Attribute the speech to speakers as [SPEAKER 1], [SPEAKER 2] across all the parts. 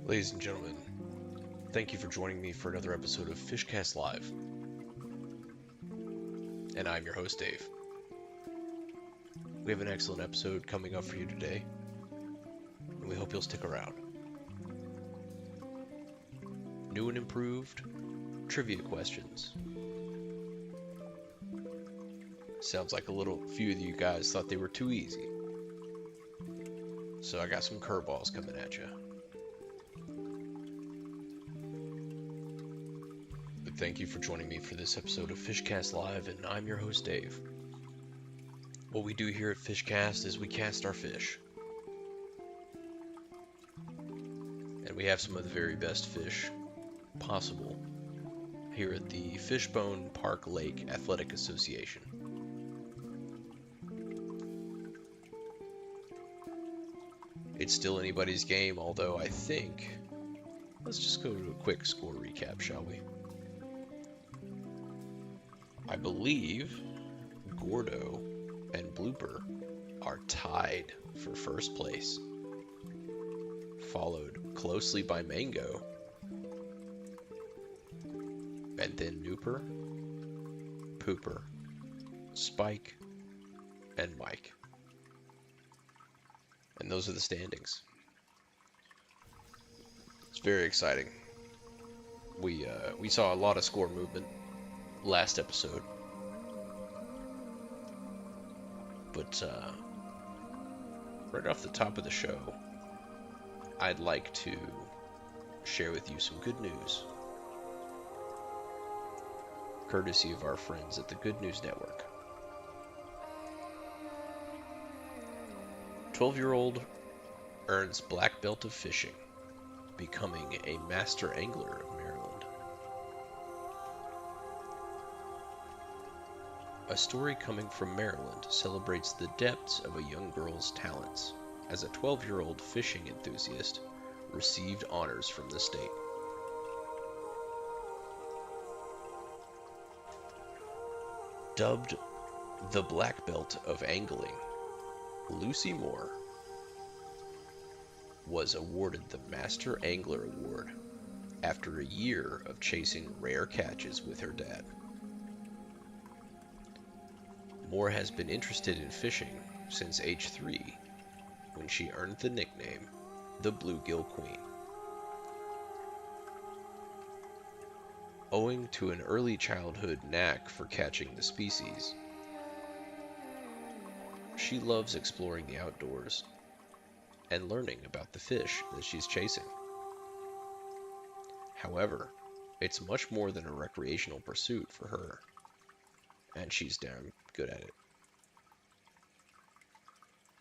[SPEAKER 1] Ladies and gentlemen, thank you for joining me for another episode of FIshcast Live. And I'm your host, Dave. We have an excellent episode coming up for you today, and we hope you'll stick around. New and improved trivia questions. Sounds like few of you guys thought they were too easy. So I got some curveballs coming at you. But thank you for joining me for this episode of FIshcast Live, and I'm your host, Dave. What we do here at FIshcast is we cast our fish. And we have some of the very best fish possible here at the Fishbone Park Lake Athletic Association. It's still anybody's game, although I think... Let's just go to a quick score recap, shall we? I believe Gordo and Blooper are tied for first place, followed closely by Mango, and then Nooper, Pooper, Spike, and Mike. And those are the standings. It's very exciting. We saw a lot of score movement last episode. But right off the top of the show, I'd like to share with you some good news, courtesy of our friends at the Good News Network. 12-year-old earns black belt of fishing, becoming a master angler of Maryland. A story coming from Maryland celebrates the depths of a young girl's talents, as a 12-year-old fishing enthusiast received honors from the state. Dubbed the Black Belt of Angling, Lucy Moore was awarded the Master Angler Award after a year of chasing rare catches with her dad. Moore has been interested in fishing since age 3, when she earned the nickname the Bluegill Queen. Owing to an early childhood knack for catching the species, she loves exploring the outdoors and learning about the fish that she's chasing. However, it's much more than a recreational pursuit for her, and she's damn good at it.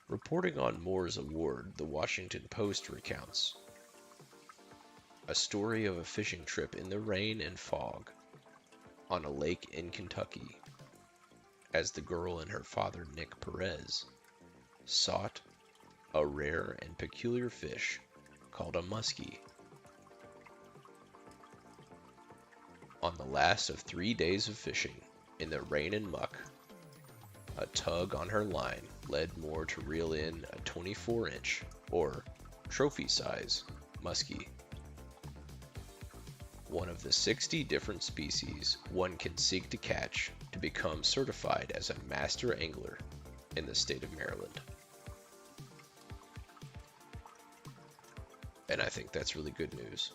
[SPEAKER 1] Reporting on Moore's award, the Washington Post recounts a story of a fishing trip in the rain and fog on a lake in Kentucky, as the girl and her father, Nick Perez, sought a rare and peculiar fish called a muskie. On the last of 3 days of fishing in the rain and muck, a tug on her line led Moore to reel in a 24-inch, or trophy-size, muskie. One of the 60 different species one can seek to catch to become certified as a master angler in the state of Maryland. And I think that's really good news.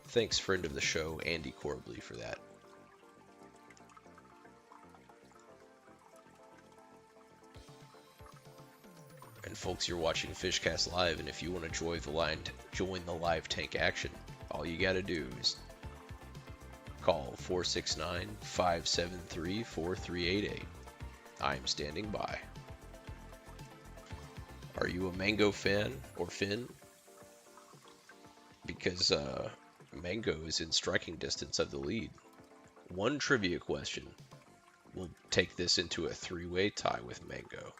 [SPEAKER 1] Thanks, friend of the show, Andy Corbley, for that. And folks, you're watching FIshcast Live, and if you want to join the live tank action, all you gotta do is call 469-573-4388. I am standing by. Are you a Mango fan or Finn? Because Mango is in striking distance of the lead. One trivia question will take this into a 3-way tie with Mango.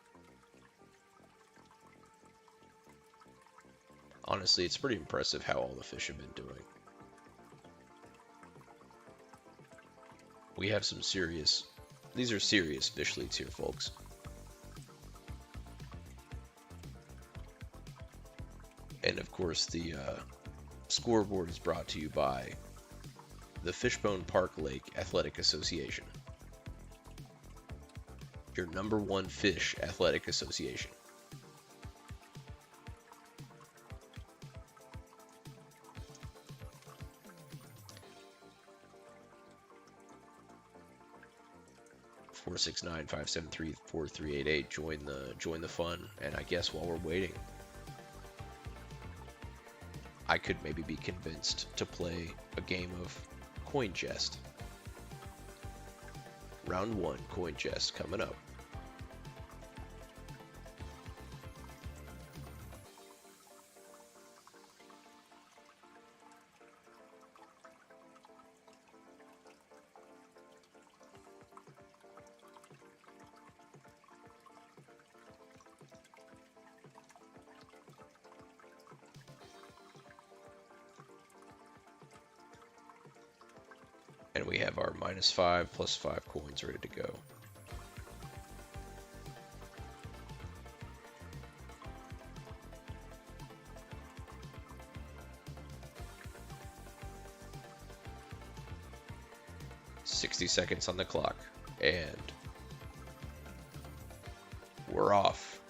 [SPEAKER 1] Honestly, it's pretty impressive how all the fish have been doing. We have some these are serious fish leads here, folks. And of course, the scoreboard is brought to you by the Fishbone Park Lake Athletic Association, your #1 fish athletic association. (469-573-4388). Join the fun. And I guess while we're waiting, I could maybe be convinced to play a game of Coin Jest. Round 1 Coin Jest coming up. And we have our -5 +5 coins ready to go. $60 on the clock, and we're off.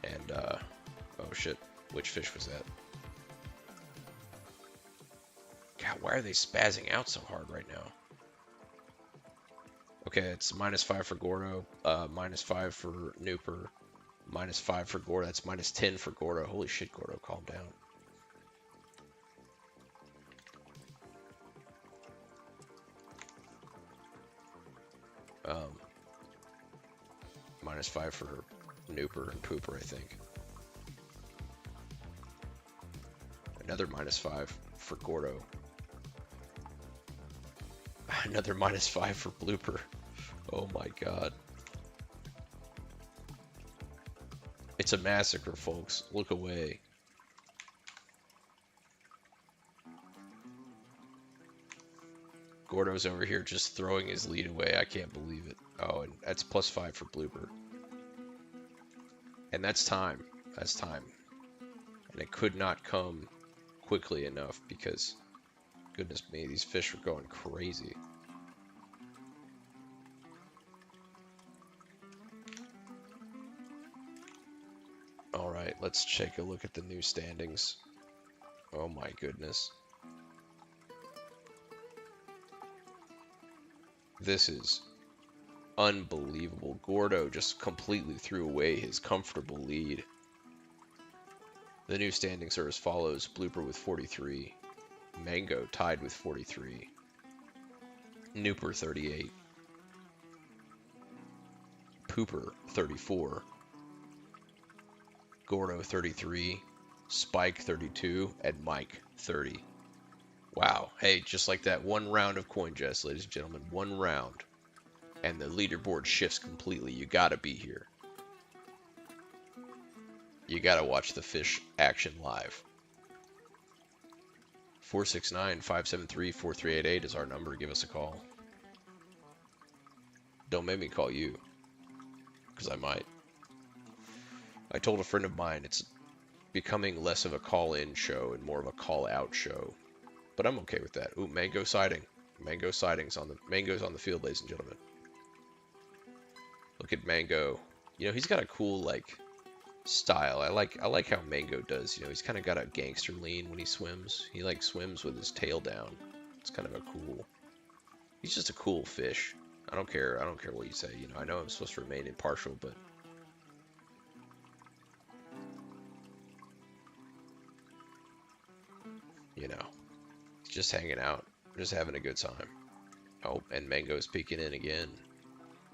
[SPEAKER 1] And oh shit, which fish was that? God, why are they spazzing out so hard right now? Okay, it's -5 for Gordo, -5 for Nooper, -5 for Gordo. That's -10 for Gordo. Holy shit, Gordo, calm down. -5 for Nooper and Pooper, I think. Another -5 for Gordo. Another -5 for Blooper. Oh my god. It's a massacre, folks. Look away. Gordo's over here just throwing his lead away. I can't believe it. Oh, and that's +5 for Blooper. And that's time. That's time. And it could not come quickly enough because, goodness me, these fish are going crazy. Alright, let's take a look at the new standings. Oh my goodness. This is unbelievable. Gordo just completely threw away his comfortable lead. The new standings are as follows. Blooper with 43. Mango tied with 43. Nooper 38. Pooper 34. Gordo 33. Spike 32. And Mike 30. Wow. Hey, just like that, one round of Coin Jest, ladies and gentlemen. One round. And the leaderboard shifts completely. You gotta be here. You gotta watch the fish action live. 469-573-4388 is our number. Give us a call. Don't make me call you, because I might. I told a friend of mine it's becoming less of a call-in show and more of a call-out show. But I'm okay with that. Ooh, mango sighting. Mango sightings on the mangoes on the field, ladies and gentlemen. Look at Mango. You know, he's got a cool like style. I like how Mango does. You know, he's kind of got a gangster lean when he swims. He like swims with his tail down. It's kind of a cool. He's just a cool fish. I don't care what you say. You know, I know I'm supposed to remain impartial, but you know, he's just hanging out, just having a good time. Oh, and Mango's peeking in again.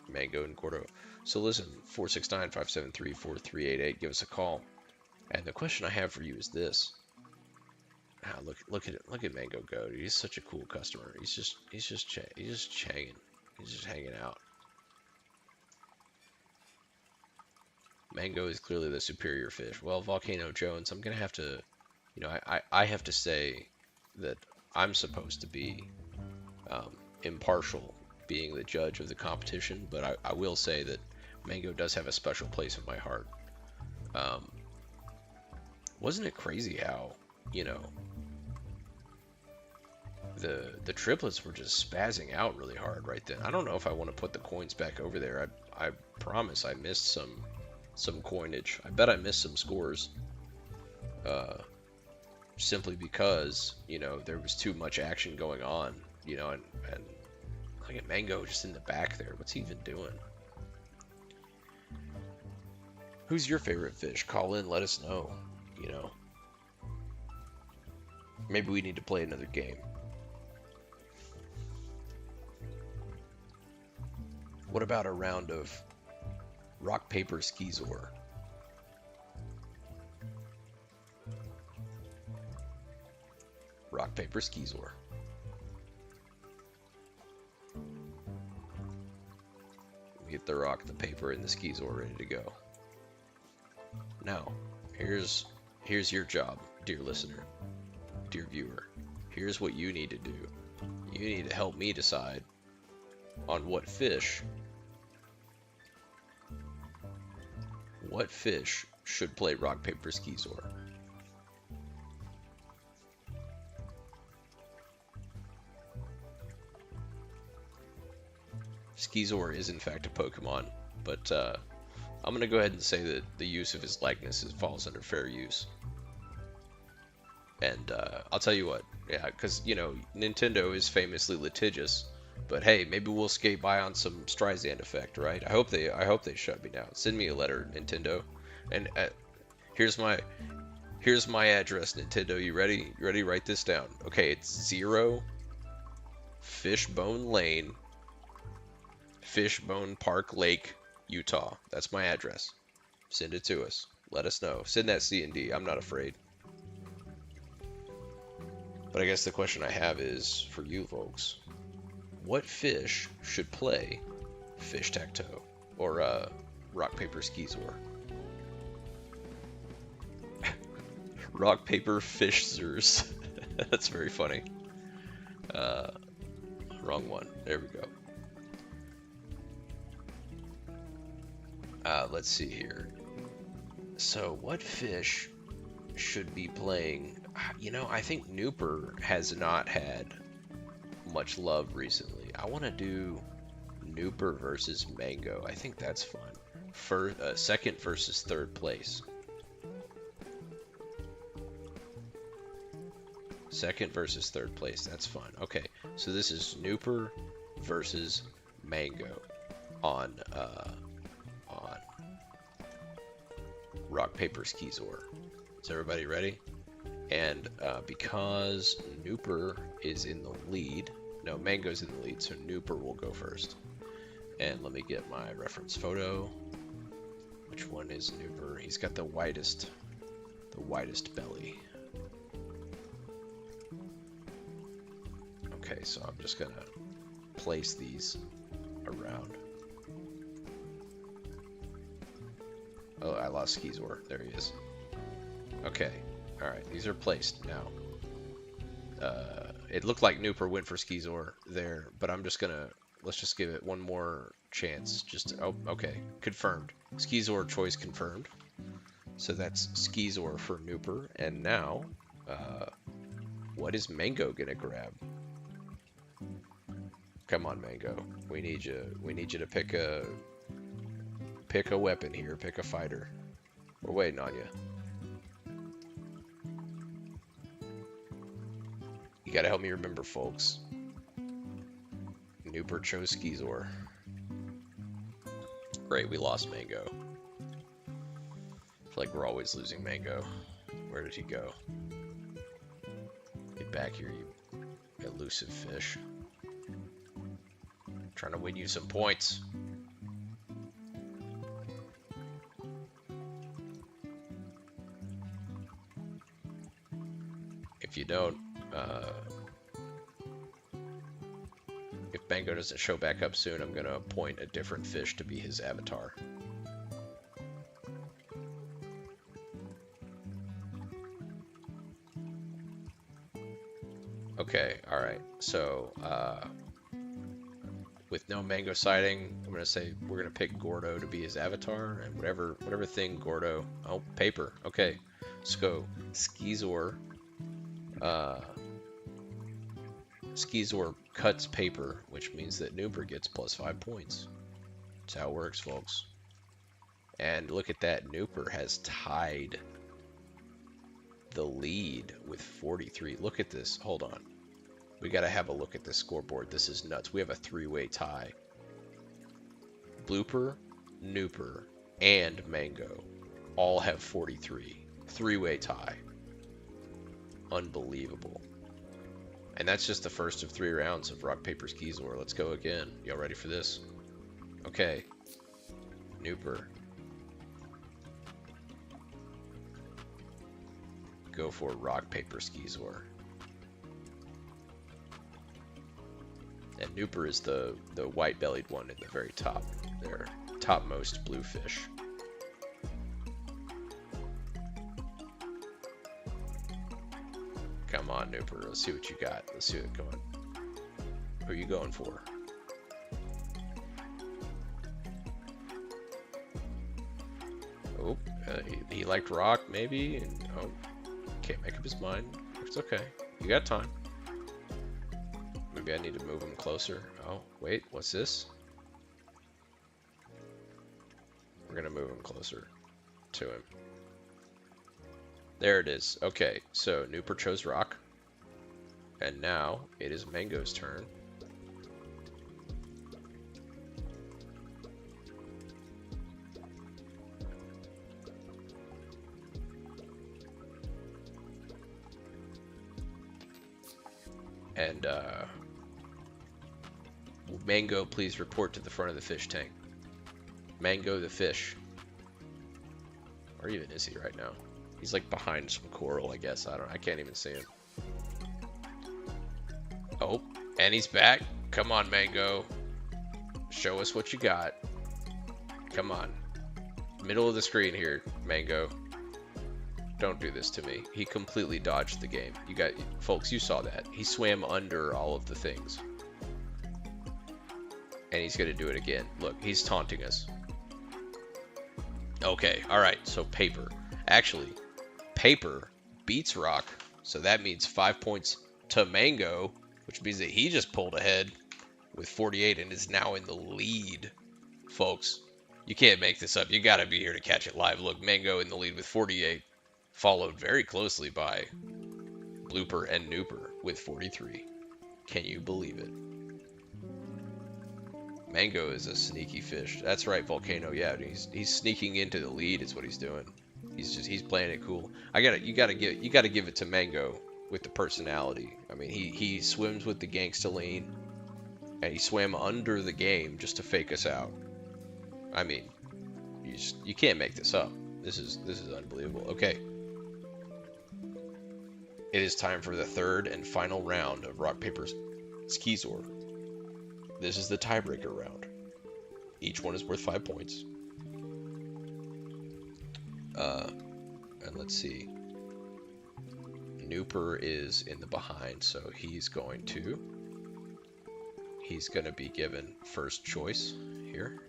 [SPEAKER 1] Mango and Gordo. So listen, 469-573-4388. Give us a call. And the question I have for you is this. Ah, look at Mango go. Dude. He's such a cool customer. He's just changing. He's just hanging out. Mango is clearly the superior fish. Well, Volcano Jones, I'm gonna have to, you know, I have to say that I'm supposed to be impartial, being the judge of the competition, but I will say that Mango does have a special place in my heart. Wasn't it crazy how, you know, the triplets were just spazzing out really hard right then. I don't know if I want to put the coins back over there. I promise I missed some coinage. I bet I missed some scores. Simply because, you know, there was too much action going on, you know, and look at Mango just in the back there. What's he even doing? Who's your favorite fish? Call in, let us know, you know. Maybe we need to play another game. What about a round of rock, paper, skizor? Rock, paper, skizor. Get the rock, the paper, and the skizor ready to go. Now, here's your job, dear listener, dear viewer. Here's what you need to do. You need to help me decide on what fish should play rock, paper, skizor. Skizor is in fact a Pokemon, but I'm gonna go ahead and say that the use of his likeness falls under fair use. And I'll tell you what, yeah, because you know Nintendo is famously litigious, but hey, maybe we'll skate by on some Streisand effect, right? I hope they shut me down. Send me a letter, Nintendo. And here's my address, Nintendo. You ready? You ready? Write this down. Okay, it's 0 Fishbone Lane, Fishbone Park Lake, Utah. That's my address. Send it to us. Let us know. Send that C&D. I'm not afraid. But I guess the question I have is for you folks. What fish should play fish tacto or rock paper skizor? Rock paper fishzers. That's very funny. Wrong one. There we go. Let's see here. So what fish should be playing? You know, I think Nooper has not had much love recently. I want to do Nooper versus Mango. I think that's fun. For second versus third place. Second versus third place. That's fun. Okay, so this is Nooper versus Mango on rock paper skizor. Is everybody ready? And because Nooper is in the lead, no, Mango's in the lead, so Nooper will go first. And let me get my reference photo. Which one is Nooper? He's got the widest belly. Okay, so I'm just gonna place these around. Oh, I lost Skizor. There he is. Okay. Alright, these are placed now. It looked like Nooper went for Skizor there, but I'm just gonna... Let's just give it one more chance. Oh, okay. Confirmed. Skizor choice confirmed. So that's Skizor for Nooper. And now, what is Mango gonna grab? Come on, Mango. We need you. We need you to pick a weapon here. Pick a fighter. We're waiting on you. You gotta help me remember, folks. Nooper chose Skizor. Great, we lost Mango. I feel like we're always losing Mango. Where did he go? Get back here, you elusive fish. I'm trying to win you some points. If you don't, if Mango doesn't show back up soon, I'm gonna appoint a different fish to be his avatar. Okay, alright, so, with no Mango sighting, I'm gonna say we're gonna pick Gordo to be his avatar, and whatever thing Gordo... Oh, paper, okay. So Skizor, Skizor cuts paper, which means that Nooper gets plus 5 points. That's how it works, folks. And look at that, Nooper has tied the lead with 43. Look at this. Hold on. We got to have a look at this scoreboard. This is nuts. We have a 3-way tie. Blooper, Nooper, and Mango all have 43. 3-way tie. Unbelievable. And that's just the first of 3 rounds of Rock, Paper, Skizor. Let's go again. Y'all ready for this? Okay. Nooper. Go for Rock, Paper, Skizor. And Nooper is the white-bellied one in the very top. Their topmost blue fish. Come on, Nooper. Let's see what you got. Let's see what. Come on. Who are you going for? Oh, he liked rock, maybe. And, oh, can't make up his mind. It's okay. You got time. Maybe I need to move him closer. Oh, wait. What's this? We're gonna move him closer to him. There it is. Okay, so Nooper chose rock. And now it is Mango's turn. And Mango, please report to the front of the fish tank. Mango the fish. Or even is he right now? He's like behind some coral, I guess. I can't even see him. Oh, and he's back. Come on, Mango. Show us what you got. Come on. Middle of the screen here, Mango. Don't do this to me. He completely dodged the game. You got, folks, you saw that. He swam under all of the things. And he's gonna do it again. Look, he's taunting us. Okay, alright, so paper. Actually, paper beats rock, so that means 5 points to Mango, which means that he just pulled ahead with 48 and is now in the lead. Folks, you can't make this up. You gotta be here to catch it live. Look, Mango in the lead with 48, followed very closely by Blooper and Nooper with 43. Can you believe it? Mango is a sneaky fish. That's right, Volcano. Yeah, he's sneaking into the lead is what he's doing. He's playing it cool. You gotta give it to Mango with the personality. I mean, he swims with the gangsta lean, and he swam under the game just to fake us out. I mean, you can't make this up. This is unbelievable. Okay. It is time for the third and final round of Rock, Paper, Skizor. This is the tiebreaker round. Each one is worth 5 points. And let's see. Nooper is in the behind, so he's going to be given first choice here.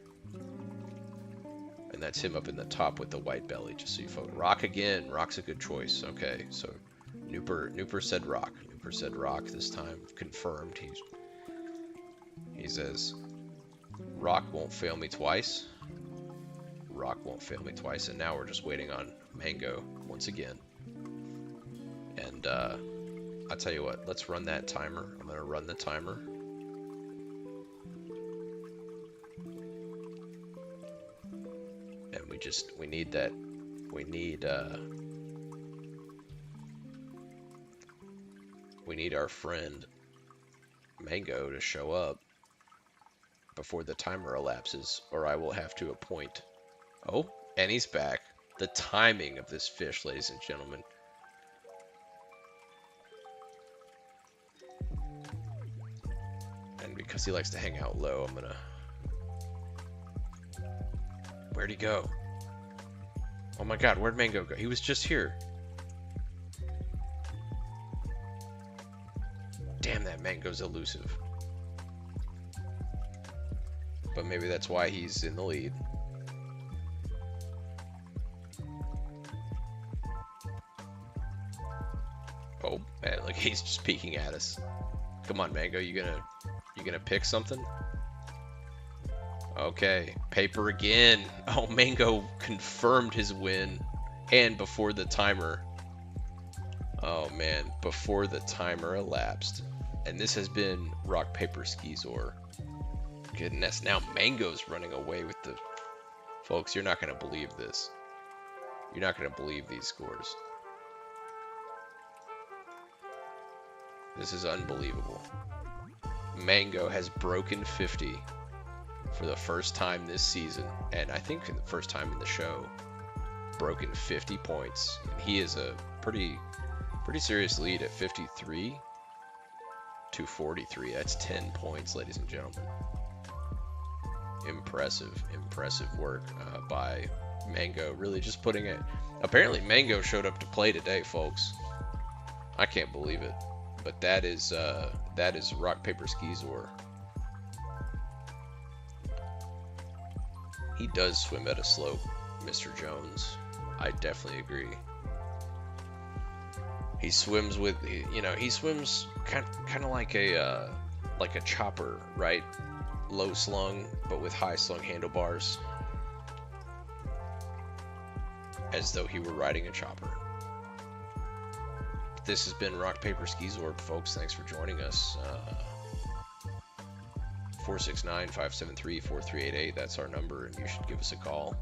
[SPEAKER 1] And that's him up in the top with the white belly, just so you folks. Rock again. Rock's a good choice. Okay, so Nooper said rock. Nooper said rock this time. Confirmed. He says, rock won't fail me twice. Rock won't fail me twice. And now we're just waiting on Mango once again. And I'll tell you what, let's run that timer. I'm going to run the timer. And we need our friend Mango to show up before the timer elapses, or I will have to appoint. Oh, and he's back. The timing of this fish, ladies and gentlemen. And because he likes to hang out low, I'm gonna... Where'd he go? Oh my god, where'd Mango go? He was just here. Damn, that Mango's elusive. But maybe that's why he's in the lead. Man, look, he's just peeking at us. Come on, Mango, you gonna pick something? Okay, paper again. Oh, Mango confirmed his win, and before the timer. Oh man, before the timer elapsed. And this has been Rock, Paper, Skizor. Goodness, now Mango's running away with the... Folks, you're not going to believe this. You're not going to believe these scores. This is unbelievable. Mango has broken 50 for the first time this season, and I think for the first time in the show, broken 50 points. And he is a pretty serious lead at 53 to 43. That's 10 points, ladies and gentlemen. Impressive work by Mango. Really just putting it... Apparently Mango showed up to play today, folks. I can't believe it. But that is Rock, Paper, Skizor. He does swim at a slope, Mr. Jones. I definitely agree. He swims with, he swims kind of like a chopper, right? Low slung, but with high slung handlebars, as though he were riding a chopper. This has been Rock, Paper, Skizor, folks. Thanks for joining us. 469-573-4388. That's our number, and you should give us a call.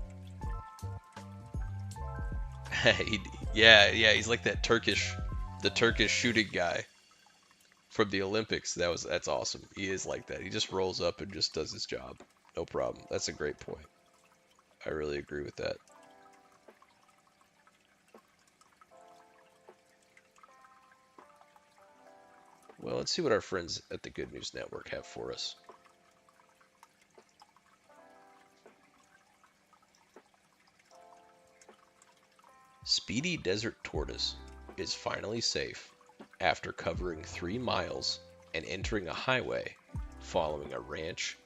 [SPEAKER 1] Yeah, he's like that the Turkish shooting guy from the Olympics. That's awesome. He is like that. He just rolls up and just does his job. No problem. That's a great point. I really agree with that. Well, let's see what our friends at the Good News Network have for us. Speedy Desert Tortoise is finally safe after covering 3 miles and entering a highway following a ranch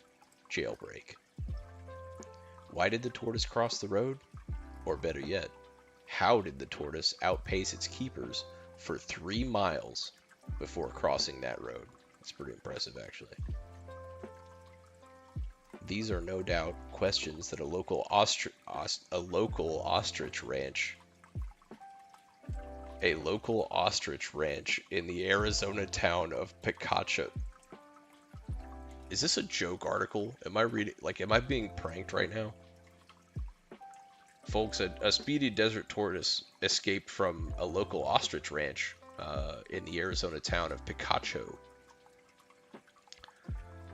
[SPEAKER 1] jailbreak. Why did the tortoise cross the road? Or better yet, how did the tortoise outpace its keepers for 3 miles before crossing that road? It's pretty impressive, actually. These are no doubt questions that a local ostrich ranch in the Arizona town of Picacho. Is this a joke article? Am I being pranked right now? Folks, a speedy desert tortoise escaped from a local ostrich ranch in the Arizona town of Picacho.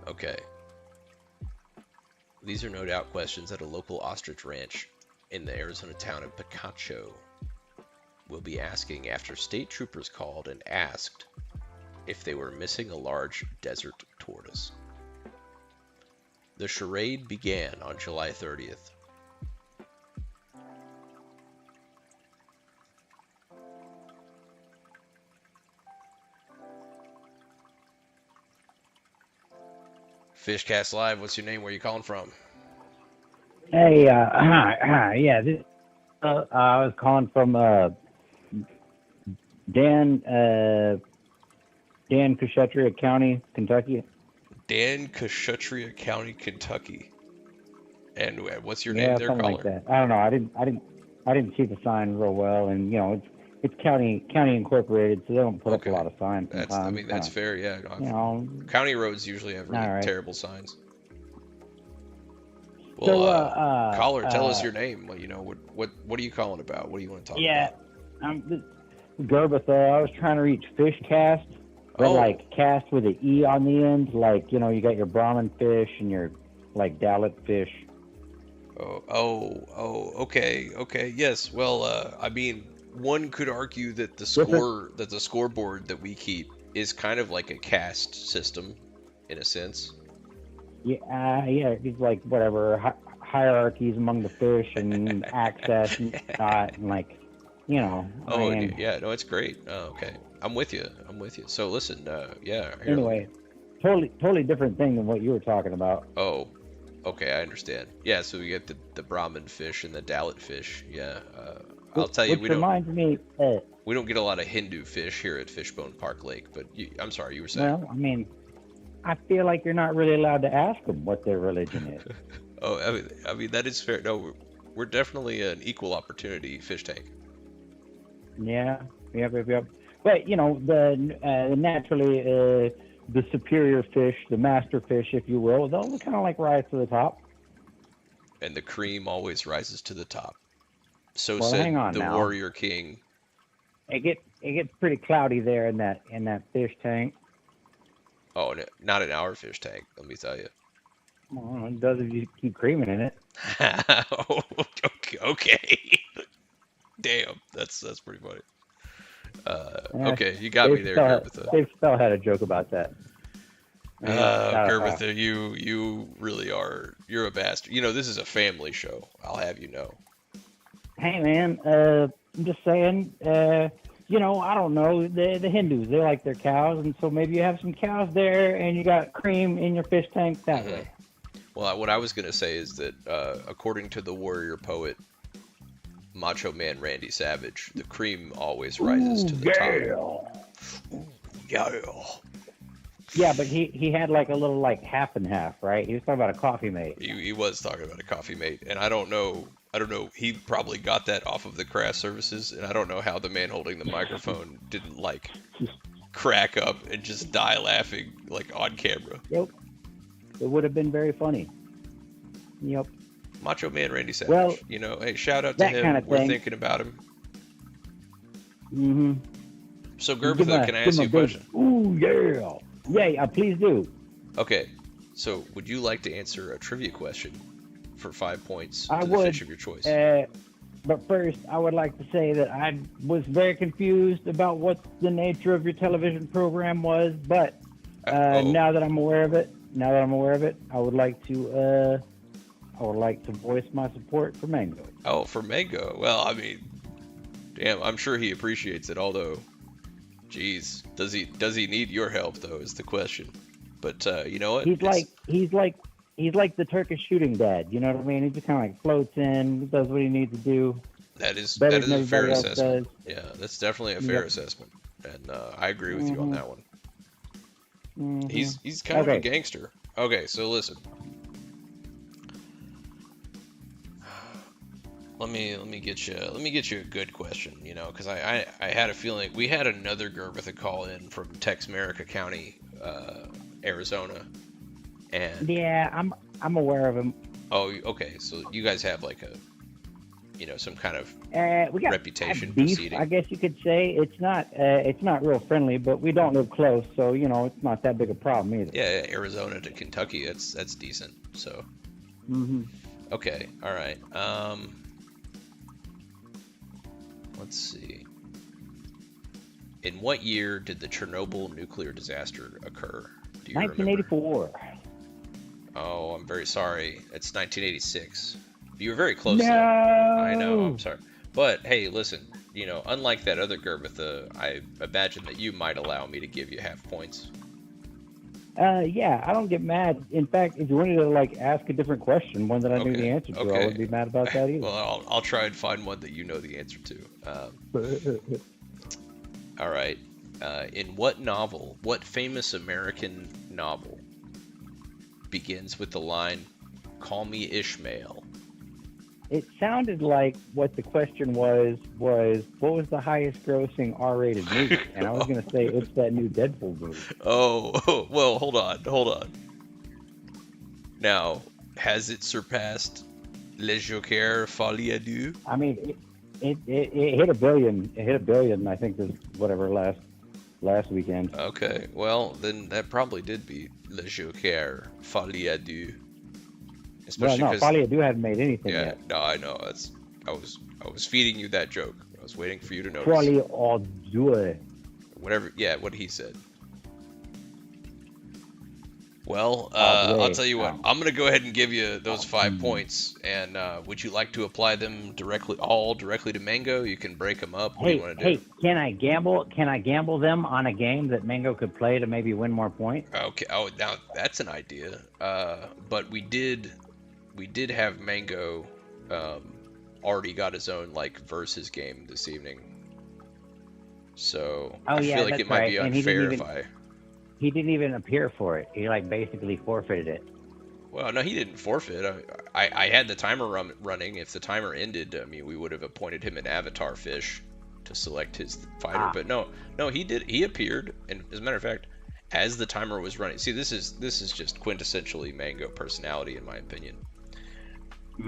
[SPEAKER 1] Okay. These are no doubt questions that a local ostrich ranch in the Arizona town of Picacho will be asking after state troopers called and asked if they were missing a large desert tortoise. The charade began on July 30th. FIshcast Live, what's your name? Where are you calling from?
[SPEAKER 2] Hey, yeah, this, I was calling from Dan Coushattria County, Kentucky.
[SPEAKER 1] Dan Coushattria County, Kentucky. And what's your name there,
[SPEAKER 2] something
[SPEAKER 1] caller?
[SPEAKER 2] like that. I don't know. I didn't see the sign real well, and it's county incorporated, so they don't put up a lot of signs.
[SPEAKER 1] That's fair. Yeah. County roads usually have really terrible signs. Well, caller, tell us your name. What are you calling about? What do you want to talk about?
[SPEAKER 2] I'm Gerbatha. I was trying to reach FIshcast, but cast with an E on the end. You got your Brahmin fish and your Dalit fish.
[SPEAKER 1] Okay. Yes. Well, one could argue that the scoreboard that we keep is kind of like a caste system, in a sense.
[SPEAKER 2] Yeah, it's like whatever hierarchies among the fish and access and not and
[SPEAKER 1] it's great. Okay, I'm with you. So listen,
[SPEAKER 2] Anyway, totally different thing than what you were talking about.
[SPEAKER 1] Oh, okay, I understand. Yeah, so we get the Brahmin fish and the Dalit fish. Yeah, I'll tell you,
[SPEAKER 2] Which reminds me,
[SPEAKER 1] we don't get a lot of Hindu fish here at Fishbone Park Lake. But I'm sorry, you were saying.
[SPEAKER 2] well, I mean, I feel like you're not really allowed to ask them what their religion is.
[SPEAKER 1] Oh, I mean that is fair. No, we're definitely an equal opportunity fish tank.
[SPEAKER 2] Yeah, yep. But you know, the naturally the superior fish, the master fish, if you will, they'll kind of like rise to the top.
[SPEAKER 1] And the cream always rises to the top. So
[SPEAKER 2] Well,
[SPEAKER 1] said
[SPEAKER 2] hang on
[SPEAKER 1] the
[SPEAKER 2] now.
[SPEAKER 1] warrior king.
[SPEAKER 2] It gets pretty cloudy there in that fish tank.
[SPEAKER 1] Oh, no, not in our fish tank, let me tell you.
[SPEAKER 2] Well, it does if you keep creaming in it.
[SPEAKER 1] Okay. Damn, that's pretty funny.
[SPEAKER 2] Yeah,
[SPEAKER 1] Okay, you got me there, Gerbitha.
[SPEAKER 2] Dave Spell had a joke about that.
[SPEAKER 1] Gerbitha, you really are. You're a bastard. You know, this is a family show. I'll have you know.
[SPEAKER 2] Hey man, I'm just saying. You know, I don't know. The Hindus, they like their cows, and so maybe you have some cows there, and you got cream in your fish tank that way.
[SPEAKER 1] Well, what I was gonna say is that according to the warrior poet Macho Man Randy Savage, the cream always rises to the top. Ooh, yeah.
[SPEAKER 2] Yeah, but he had like a little like half and half, right? He was talking about a coffee mate.
[SPEAKER 1] He was talking about a coffee mate, and I don't know. He probably got that off of the craft services, and I don't know how the man holding the microphone didn't like crack up and just die laughing like on camera.
[SPEAKER 2] Yep, it would have been very funny. Yep.
[SPEAKER 1] Macho Man Randy Savage.
[SPEAKER 2] Well,
[SPEAKER 1] you know, hey, shout out to
[SPEAKER 2] that
[SPEAKER 1] him.
[SPEAKER 2] kind of
[SPEAKER 1] We're
[SPEAKER 2] thing.
[SPEAKER 1] thinking about him.
[SPEAKER 2] Mm-hmm.
[SPEAKER 1] So Gerbitha, can I ask you a question?
[SPEAKER 2] Ooh, yeah. Yeah, please do.
[SPEAKER 1] Okay, so would you like to answer a trivia question for 5 points
[SPEAKER 2] I
[SPEAKER 1] to the
[SPEAKER 2] would.
[SPEAKER 1] fish of your choice?
[SPEAKER 2] But first, I would like to say that I was very confused about what the nature of your television program was. But now that I'm aware of it, I would like to voice my support for Mango.
[SPEAKER 1] Oh, for Mango. Well, I mean, damn, I'm sure he appreciates it. Although, geez, does he need your help though? Is the question. But you know what?
[SPEAKER 2] He's like the Turkish shooting dad. You know what I mean? He just kind of like floats in, does what he needs to do.
[SPEAKER 1] That is
[SPEAKER 2] Better
[SPEAKER 1] a
[SPEAKER 2] than
[SPEAKER 1] fair
[SPEAKER 2] everybody else
[SPEAKER 1] assessment.
[SPEAKER 2] does.
[SPEAKER 1] Yeah, that's definitely a fair assessment, and I agree with you on that one.
[SPEAKER 2] Mm-hmm.
[SPEAKER 1] He's kind of a gangster. Okay, so listen. Let me get you a good question, you know, because I had a feeling we had another Gerbitha call in from Texmerica County, Arizona, and
[SPEAKER 2] yeah, I'm aware of him.
[SPEAKER 1] Oh, okay, so you guys have like a, you know, some kind of
[SPEAKER 2] we got
[SPEAKER 1] reputation
[SPEAKER 2] beef,
[SPEAKER 1] proceeding.
[SPEAKER 2] I guess you could say. It's not real friendly, but we don't live close, so you know it's not that big a problem either.
[SPEAKER 1] Yeah, Arizona to Kentucky, that's decent. So.
[SPEAKER 2] Mm-hmm.
[SPEAKER 1] Okay, all right. Let's see. In what year did the Chernobyl nuclear disaster occur? Do you
[SPEAKER 2] 1984.
[SPEAKER 1] remember? Oh, I'm very sorry. It's 1986. You were very close.
[SPEAKER 2] No.
[SPEAKER 1] There. I know. I'm sorry. But hey, listen. You know, unlike that other Gerbitha, I imagine that you might allow me to give you half points.
[SPEAKER 2] Yeah, I don't get mad. In fact, if you wanted to like ask a different question, one that I knew the answer to, I wouldn't be mad about that either.
[SPEAKER 1] Well, I'll try and find one that you know the answer to. All right. In what famous American novel begins with the line, "Call me Ishmael"?
[SPEAKER 2] It sounded like what the question was what was the highest grossing R-rated movie? And I was going to say it's that new Deadpool movie.
[SPEAKER 1] Oh, well, hold on. Now, has it surpassed Le Joker Folie à Deux?
[SPEAKER 2] I mean, it hit $1 billion. It hit $1 billion, I think, this whatever last weekend.
[SPEAKER 1] Okay, well, then that probably did beat Le Joker Folie à Deux.
[SPEAKER 2] Especially no, Folie à Deux hadn't made anything yet.
[SPEAKER 1] Yeah, no, I know. I was feeding you that joke. I was waiting for you to notice.
[SPEAKER 2] Folie à Deux.
[SPEAKER 1] Whatever, yeah, what he said. Well, I'll tell you what. I'm gonna go ahead and give you those 5 points. And would you like to apply them directly to Mango? You can break them up. What do you want to do?
[SPEAKER 2] Hey, can I gamble? Can I gamble them on a game that Mango could play to maybe win more points?
[SPEAKER 1] Okay. Oh, now that's an idea. But we did have Mango already got his own like versus game this evening. So
[SPEAKER 2] Oh
[SPEAKER 1] I feel
[SPEAKER 2] yeah,
[SPEAKER 1] like
[SPEAKER 2] that's
[SPEAKER 1] it might
[SPEAKER 2] right.
[SPEAKER 1] be
[SPEAKER 2] And
[SPEAKER 1] unfair if I.
[SPEAKER 2] he didn't even appear for it. He like basically forfeited it.
[SPEAKER 1] Well, no, he didn't forfeit. I had the timer running. If the timer ended, I mean, we would have appointed him an avatar fish to select his fighter.
[SPEAKER 2] Ah.
[SPEAKER 1] But no, he did. He appeared, and as a matter of fact, as the timer was running. See, this is just quintessentially Mango personality, in my opinion.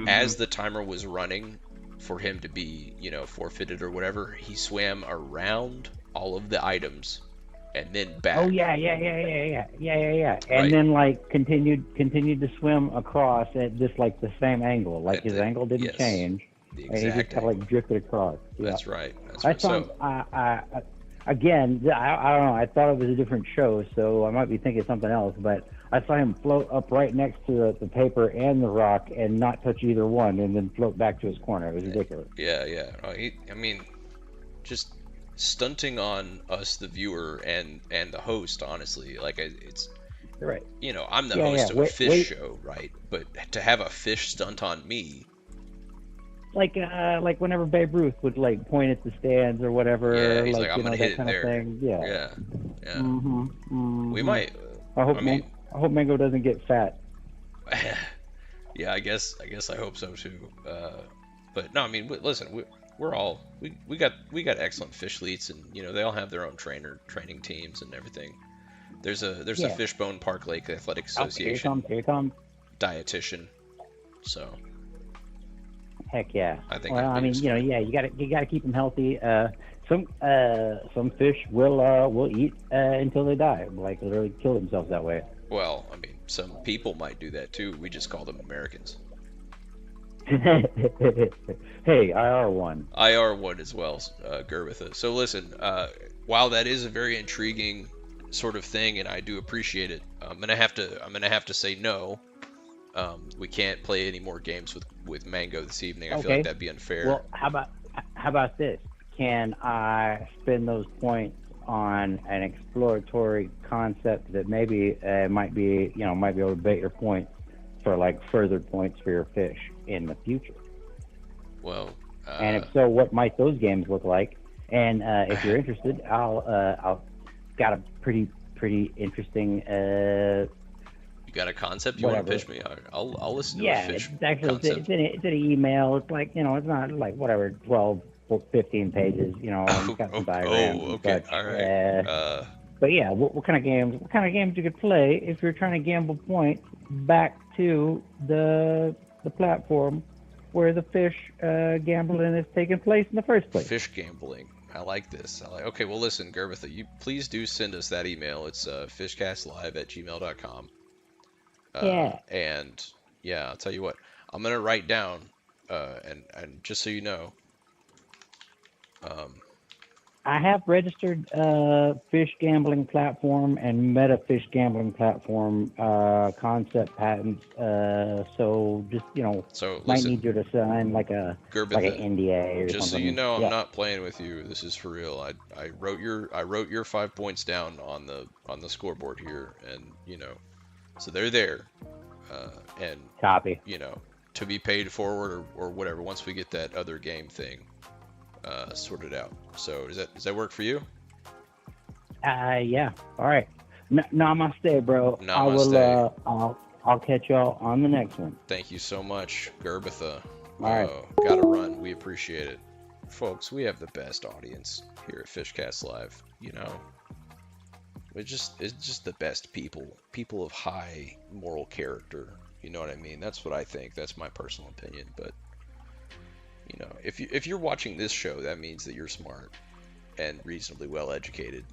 [SPEAKER 1] As the timer was running for him to be, forfeited or whatever, he swam around all of the items and then back.
[SPEAKER 2] Oh yeah. And
[SPEAKER 1] Right.
[SPEAKER 2] then like continued to swim across at just like the same angle. Like his angle didn't
[SPEAKER 1] yes,
[SPEAKER 2] change,
[SPEAKER 1] the
[SPEAKER 2] and he just
[SPEAKER 1] exact
[SPEAKER 2] kind of like drifted across. Yeah.
[SPEAKER 1] That's right. That's
[SPEAKER 2] I
[SPEAKER 1] right.
[SPEAKER 2] thought, again, I don't know. I thought it was a different show, so I might be thinking something else. But I saw him float up right next to the paper and the rock and not touch either one, and then float back to his corner. It was ridiculous.
[SPEAKER 1] Yeah. I mean, just stunting on us, the viewer, and the host. Honestly, like it's.
[SPEAKER 2] You're right.
[SPEAKER 1] I'm the host of a fish show, right? But to have a fish stunt on me.
[SPEAKER 2] Like whenever Babe Ruth would like point at the stands or whatever,
[SPEAKER 1] yeah, he's like,
[SPEAKER 2] I'm
[SPEAKER 1] gonna hit
[SPEAKER 2] that kind
[SPEAKER 1] it there.
[SPEAKER 2] of thing. Yeah.
[SPEAKER 1] We might.
[SPEAKER 2] I hope Mango doesn't get fat.
[SPEAKER 1] Yeah, I guess I hope so too. But no, I mean, listen, we're all we got excellent fish leads, and they all have their own training teams and everything. There's a Fishbone Park Lake Athletic Association
[SPEAKER 2] Here comes.
[SPEAKER 1] dietitian. So.
[SPEAKER 2] Heck yeah.
[SPEAKER 1] I think.
[SPEAKER 2] Well, I mean, you gotta keep them healthy. Some fish will eat until they die, like literally kill themselves that way.
[SPEAKER 1] Well, I mean, some people might do that too. We just call them Americans.
[SPEAKER 2] Hey, IR1.
[SPEAKER 1] IR1 as well, Gerbitha. So listen, while that is a very intriguing sort of thing, and I do appreciate it, I'm gonna have to say no. We can't play any more games with Mango this evening. I feel like that'd be unfair.
[SPEAKER 2] Well, how about this? Can I spend those points on an exploratory concept that maybe might be able to bet your points for like further points for your fish in the future?
[SPEAKER 1] Well,
[SPEAKER 2] and if so, what might those games look like? And if you're interested, I'll got a pretty interesting.
[SPEAKER 1] You got a concept you want to pitch me? I'll listen to a fish concept.
[SPEAKER 2] It's an email. It's like, it's not like 12 or 15 pages, it's got some diagrams.
[SPEAKER 1] Oh, okay.
[SPEAKER 2] But,
[SPEAKER 1] all right.
[SPEAKER 2] But yeah, what kind of games you could play if you're trying to gamble points back to the platform where the fish gambling is taking place in the first place.
[SPEAKER 1] Fish gambling. I like this. Okay, well listen, Gerbitha, you please do send us that email. It's fishcastlive@gmail.com.
[SPEAKER 2] Yeah.
[SPEAKER 1] And yeah, I'll tell you what. I'm gonna write down, and just so you know,
[SPEAKER 2] I have registered fish gambling platform and meta fish gambling platform concept patents. So just might need you to sign like an NDA or
[SPEAKER 1] just
[SPEAKER 2] something.
[SPEAKER 1] Just so you know, I'm not playing with you. This is for real. I wrote your 5 points down on the scoreboard here, and so they're there, and
[SPEAKER 2] copy.
[SPEAKER 1] To be paid forward or whatever once we get that other game thing sorted out. So does that work for you?
[SPEAKER 2] Yeah. All right. Namaste, bro.
[SPEAKER 1] Namaste.
[SPEAKER 2] I'll catch y'all on the next one.
[SPEAKER 1] Thank you so much, Gerbitha.
[SPEAKER 2] All right.
[SPEAKER 1] Gotta run. We appreciate it, folks. We have the best audience here at FishCast Live. It's just the best people of high moral character. You know what I mean? That's what I think. That's my personal opinion. But if you're watching this show, that means that you're smart and reasonably well educated.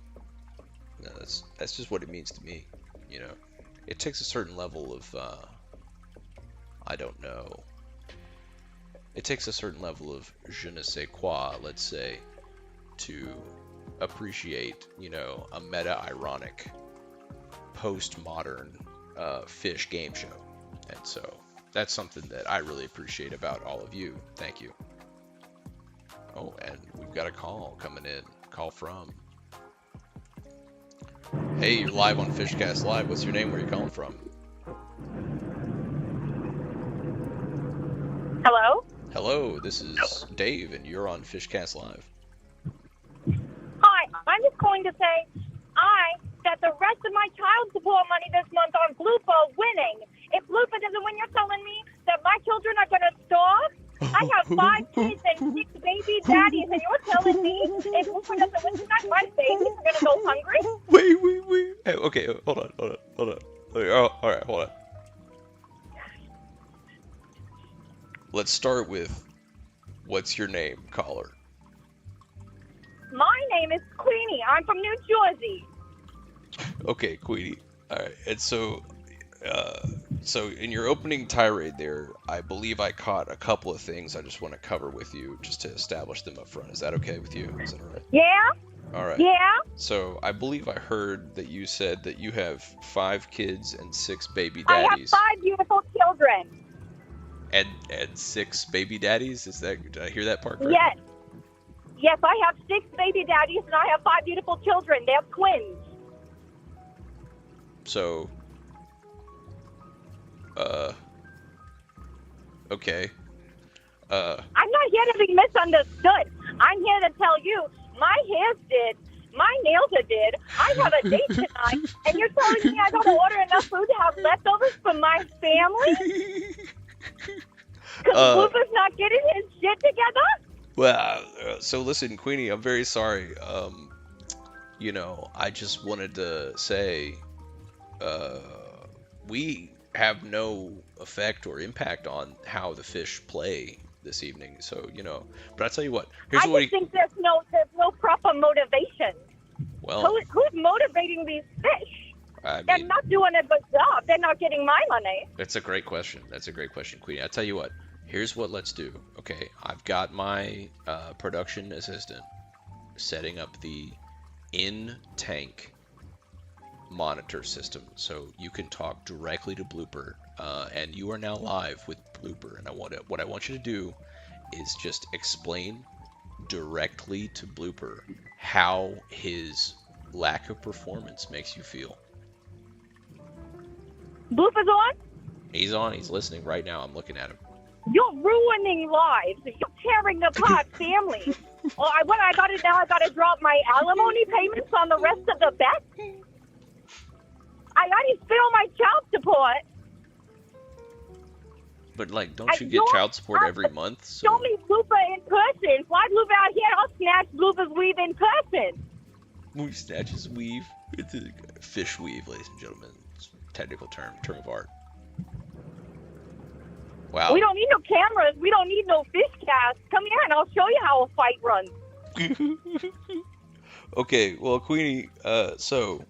[SPEAKER 1] That's just what it means to me. It takes a certain level of I don't know. It takes a certain level of je ne sais quoi, let's say, to appreciate, a meta-ironic, postmodern fish game show. And so that's something that I really appreciate about all of you. Thank you. Oh, and we've got a call coming in. Call from. Hey, you're live on FishCast Live. What's your name? Where are you calling from?
[SPEAKER 3] Hello?
[SPEAKER 1] Hello, this is Dave, and you're on FIshcast Live.
[SPEAKER 3] Hi, I'm just going to say I got the rest of my child support money this month on Blooper winning. If Blooper doesn't win, you're telling me that my children are going to starve? I have 5 kids and 6 baby daddies, and you're telling me if Blooper doesn't win tonight, my babies are going to go hungry?
[SPEAKER 1] Wait. Hey, okay, hold on. Okay, oh, all right, hold on. Let's start with, what's your name, caller?
[SPEAKER 3] My name is Queenie. I'm from New Jersey.
[SPEAKER 1] Okay, Queenie. All right, and so in your opening tirade there, I believe I caught a couple of things I just want to cover with you, just to establish them up front. Is that okay with you? Is that all right?
[SPEAKER 3] Yeah?
[SPEAKER 1] All right.
[SPEAKER 3] Yeah?
[SPEAKER 1] So I believe I heard that you said that you have 5 kids and 6 baby
[SPEAKER 3] I have
[SPEAKER 1] daddies.
[SPEAKER 3] 5 beautiful children.
[SPEAKER 1] And 6 baby daddies? Did I hear that part correctly?
[SPEAKER 3] Yes. Yes, I have 6 baby daddies, and I have 5 beautiful children. They're twins.
[SPEAKER 1] So, okay.
[SPEAKER 3] I'm not here to be misunderstood. I'm here to tell you, my hair's did, my nails are did, I have a date tonight, and you're telling me I gotta order enough food to have leftovers for my family? Because Blooper's not getting his shit together?
[SPEAKER 1] Well, so listen, Queenie, I'm very sorry. I just wanted to say, we have no effect or impact on how the fish play this evening. So, but I tell you what, here's
[SPEAKER 3] I
[SPEAKER 1] what
[SPEAKER 3] just think there's no proper motivation.
[SPEAKER 1] well,
[SPEAKER 3] Who's motivating these fish?
[SPEAKER 1] I
[SPEAKER 3] They're
[SPEAKER 1] mean,
[SPEAKER 3] not doing a good job. They're not getting my money.
[SPEAKER 1] that's a great question. That's a great question, Queenie. I tell you what, here's what let's do. Okay, I've got my production assistant setting up the in-tank monitor system, so you can talk directly to Blooper, and you are now live with Blooper. And what I want you to do is just explain directly to Blooper how his lack of performance makes you feel.
[SPEAKER 3] Blooper's on?
[SPEAKER 1] He's on. He's listening right now. I'm looking at him.
[SPEAKER 3] You're ruining lives. You're tearing apart families. What I gotta now? I gotta drop my alimony payments on the rest of the bet. I already spent my child support.
[SPEAKER 1] But don't you get child support every month? So...
[SPEAKER 3] Show me Blooper in person. Fly Blooper out here. I'll snatch Blooper's weave in person.
[SPEAKER 1] We snatch his weave. It's a fish weave, ladies and gentlemen. It's a technical term of art. Wow.
[SPEAKER 3] We don't need no cameras. We don't need no FIshcast. Come here and I'll show you how a fight runs.
[SPEAKER 1] Okay, well, Queenie, so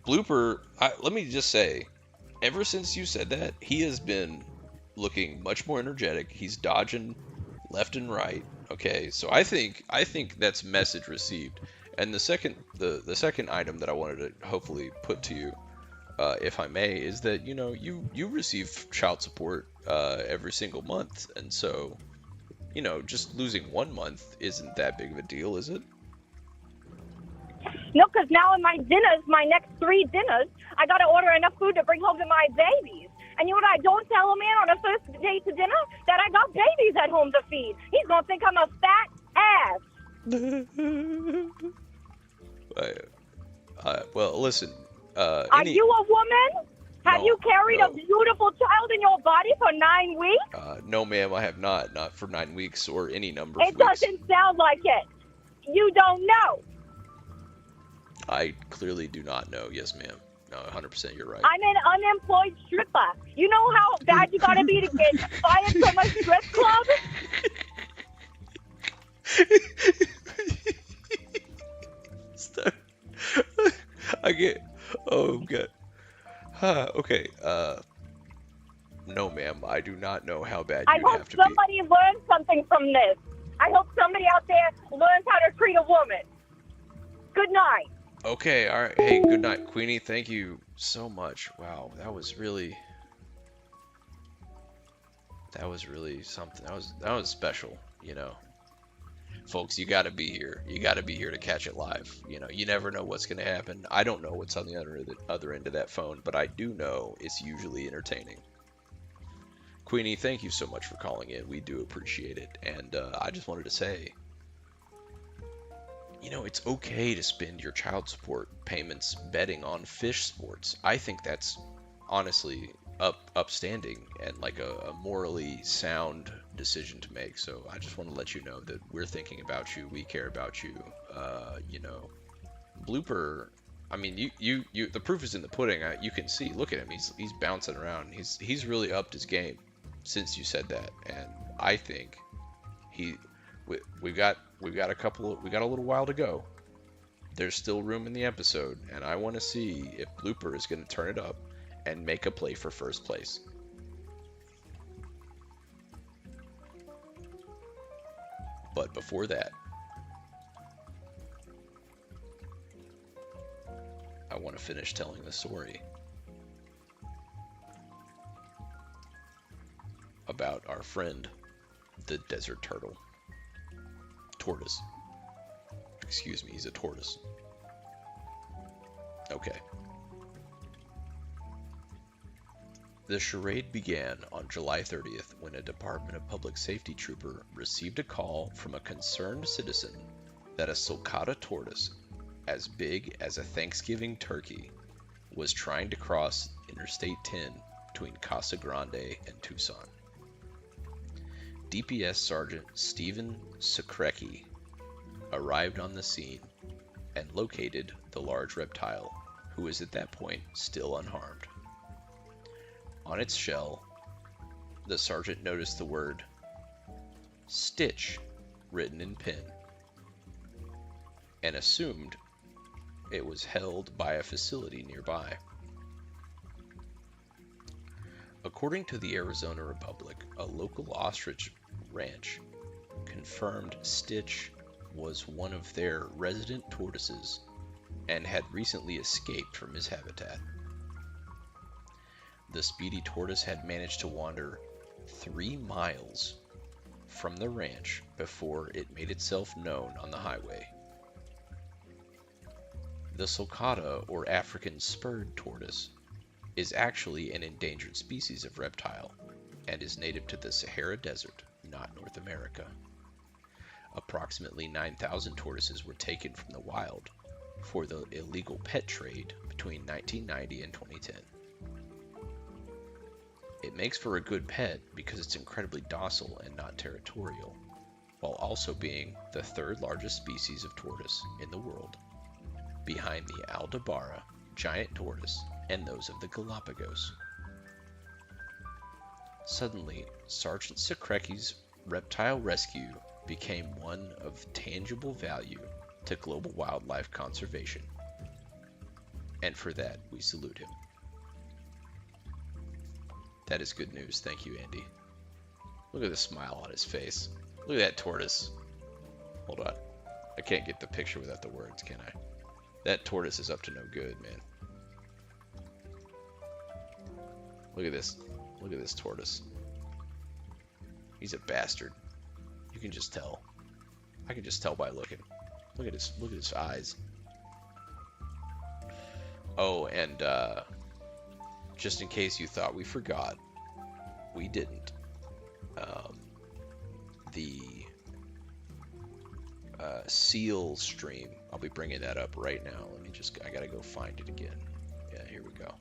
[SPEAKER 1] Blooper, let me just say, ever since you said that, he has been looking much more energetic. He's dodging left and right. Okay, so I think that's message received. And the second item that I wanted to hopefully put to you, if I may, is that you receive child support every single month, and so just losing 1 month isn't that big of a deal, is it?
[SPEAKER 3] No, because now in my dinners, my next 3 dinners, I got to order enough food to bring home to my babies. And you know what I don't tell a man on a first date to dinner? That I got babies at home to feed. He's going to think I'm a fat ass.
[SPEAKER 1] Well, listen.
[SPEAKER 3] Are you a woman? Have you carried a beautiful child in your body for 9 weeks?
[SPEAKER 1] No, ma'am, I have not. Not for 9 weeks or any number of weeks.
[SPEAKER 3] It doesn't sound like it. You don't know.
[SPEAKER 1] I clearly do not know. Yes, ma'am. No, 100% you're right.
[SPEAKER 3] I'm an unemployed stripper. You know how bad you gotta be to get fired from a strip club?
[SPEAKER 1] Stop. I get. Oh, God. Okay. No, ma'am. I do not know how bad you have to be.
[SPEAKER 3] I hope somebody learns something from this. I hope somebody out there learns how to treat a woman. Good night.
[SPEAKER 1] Okay, all right. Hey, good night, Queenie. Thank you so much. Wow, that was really something. That was special, Folks, you got to be here. You got to be here to catch it live. You never know what's going to happen. I don't know what's on the other end of that phone, but I do know it's usually entertaining. Queenie, thank you so much for calling in. We do appreciate it. And I just wanted to say, it's okay to spend your child support payments betting on fish sports. I think that's honestly upstanding and like a morally sound decision to make. So I just want to let you know that we're thinking about you. We care about you. Blooper. I mean, the proof is in the pudding. You can see. Look at him. He's bouncing around. He's really upped his game since you said that, and I think we've got a little while to go. There's still room in the episode, and I want to see if Blooper is going to turn it up and make a play for first place. But before that, I want to finish telling the story about our friend, the desert turtle. Tortoise. Excuse me, he's a tortoise. Okay. The charade began on July 30th when a Department of Public Safety trooper received a call from a concerned citizen that a sulcata tortoise, as big as a Thanksgiving turkey, was trying to cross Interstate 10 between Casa Grande and Tucson. DPS Sergeant Stephen Secrecki arrived on the scene and located the large reptile, who was at that point still unharmed. On its shell, the sergeant noticed the word "Stitch" written in pen and assumed it was held by a facility nearby. According to the Arizona Republic, a local ostrich ranch confirmed Stitch was one of their resident tortoises and had recently escaped from his habitat. The speedy tortoise had managed to wander 3 miles from the ranch before it made itself known on the highway. The sulcata, or African spurred tortoise, is actually an endangered species of reptile and is native to the Sahara Desert, not North America. Approximately 9,000 tortoises were taken from the wild for the illegal pet trade between 1990 and 2010. It makes for a good pet because it's incredibly docile and not territorial, while also being the 3rd largest species of tortoise in the world, behind the Aldabara giant tortoise and those of the Galapagos. Suddenly, Sergeant Secrecki's reptile rescue became one of tangible value to global wildlife conservation, and for that we salute him. That is good news. Thank you, Andy. Look at the smile on his face. Look at that tortoise. Hold on. I can't get the picture without the words, can I? That tortoise is up to no good, man. Look at this. Look at this tortoise. He's a bastard. You can just tell. I can just tell by looking. Look at his eyes. Oh, and just in case you thought we forgot, we didn't. The seal stream, I'll be bringing that up right now. I gotta go find it again. Yeah, here we go.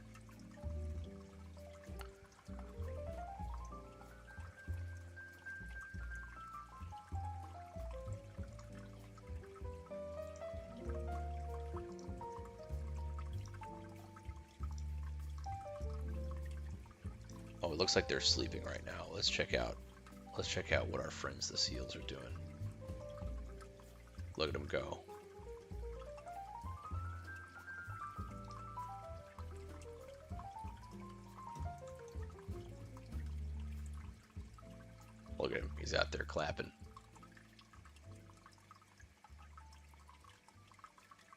[SPEAKER 1] Oh, it looks like they're sleeping right now. Let's check out what our friends the seals are doing. Look at them go. Look at him. He's out there clapping.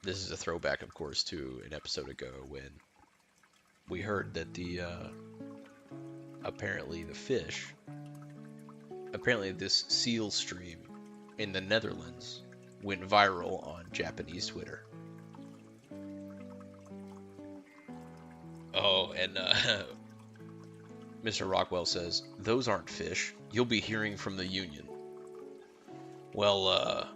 [SPEAKER 1] This is a throwback, of course, to an episode ago when we heard that apparently this seal stream in the Netherlands went viral on Japanese Twitter. Oh, and Mr. Rockwell says, those aren't fish. You'll be hearing from the union. Well,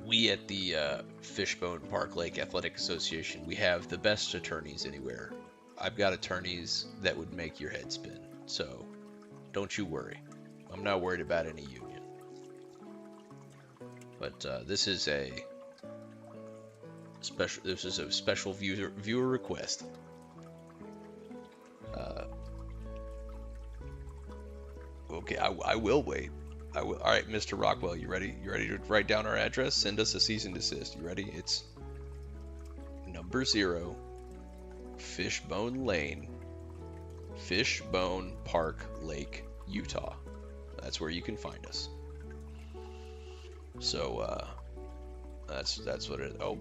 [SPEAKER 1] we at the Fishbone Park Lake Athletic Association, we have the best attorneys anywhere. I've got attorneys that would make your head spin, so don't you worry. I'm not worried about any union. But this is a special viewer request. Okay, I will wait. I will. All right, Mr. Rockwell, you ready? You ready to write down our address? Send us a cease and desist. You ready? It's number 0, Fishbone Lane, Fishbone Park Lake, Utah. That's where you can find us. So that's what it. Oh,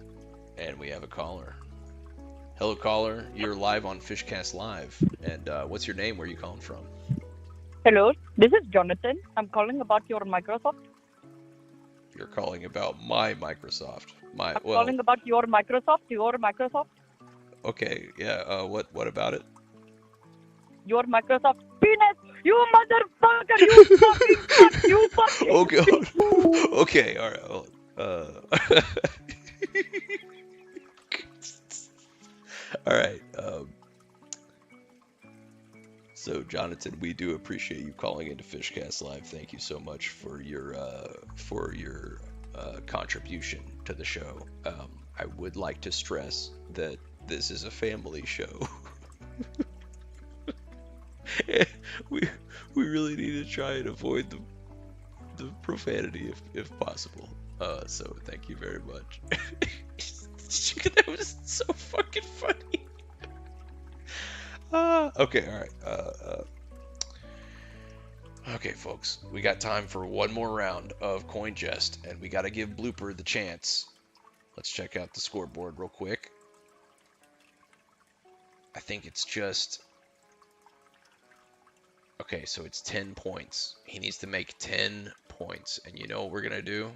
[SPEAKER 1] and we have a caller. Hello, caller. You're live on FIshcast Live. And what's your name? Where are you calling from?
[SPEAKER 4] Hello, this is Jonathan. I'm calling about your Microsoft.
[SPEAKER 1] You're calling about my Microsoft.
[SPEAKER 4] Calling about your Microsoft.
[SPEAKER 1] Okay, yeah. What about it?
[SPEAKER 4] Your Microsoft penis. You motherfucker. You fucking cunt. You fucking.
[SPEAKER 1] Oh god. Okay. All right. Well, all right. So, Jonathan, we do appreciate you calling into FIshcast Live. Thank you so much for your contribution to the show. I would like to stress that this is a family show. we really need to try and avoid the profanity if possible. So thank you very much. That was so fucking funny. Okay, all right. Okay, folks, we got time for one more round of Coin Jest, and we got to give Blooper the chance. Let's check out the scoreboard real quick. I think it's just... Okay, so it's 10 points. He needs to make 10 points, and you know what we're going to do?